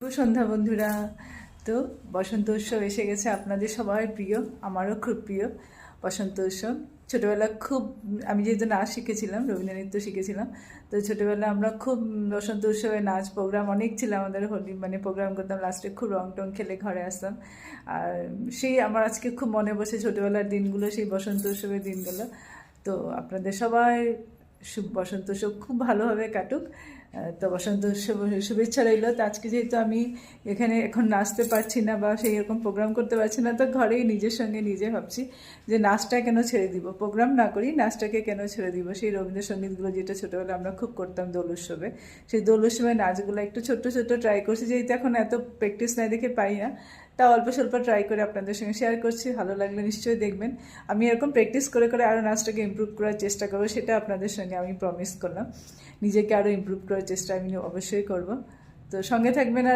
শুভ সন্ধ্যা বন্ধুরা। তো বসন্ত উৎসব এসে গেছে, আপনাদের সবাই প্রিয়, আমারও খুব প্রিয় বসন্ত উৎসব। ছোটোবেলা খুব, আমি যেহেতু নাচ শিখেছিলাম, রবীন্দ্রনৃত্য শিখেছিলাম, তো ছোটোবেলা আমরা খুব বসন্ত উৎসবে নাচ প্রোগ্রাম অনেক ছিল আমাদের, হোলি প্রোগ্রাম করতাম, লাস্টে খুব রং টং খেলে ঘরে আসতাম। আর সেই আমার আজকে খুব মনে পড়ছে ছোটোবেলার দিনগুলো, সেই বসন্ত উৎসবের দিনগুলো। তো আপনাদের সবাই বসন্ত উৎসব খুব ভালোভাবে কাটুক। তো বসন্ত উৎসব শুভেচ্ছা রইল। তো আজকে যেহেতু আমি এখানে এখন নাচতে পারছি না বা সেই রকম প্রোগ্রাম করতে পারছি না, তো ঘরেই নিজের সঙ্গে নিজে ভাবছি যে নাচটা কেন ছেড়ে দিব, প্রোগ্রাম না করি, নাচটাকে কেন ছেড়ে দিব। সেই রবীন্দ্রসঙ্গীতগুলো যেটা ছোটোবেলা আমরা খুব করতাম দোল উৎসবে, সেই দোল উৎসবের নাচগুলো একটু ছোট্ট ছোট্ট ট্রাই করছি, যেহেতু এখন এত প্র্যাকটিস নাই দেখে পাই না, তা অল্প স্বল্প ট্রাই করে আপনাদের সঙ্গে শেয়ার করছি। ভালো লাগলে নিশ্চয়ই দেখবেন। আমি এরকম প্র্যাকটিস করে করে আরও নাচটাকে ইমপ্রুভ করার চেষ্টা করবো, সেটা আপনাদের সঙ্গে আমি প্রমিস করলাম। নিজেকে আরও ইমপ্রুভ করার চেষ্টা আমি অবশ্যই করব। তো সঙ্গে থাকবেন। আর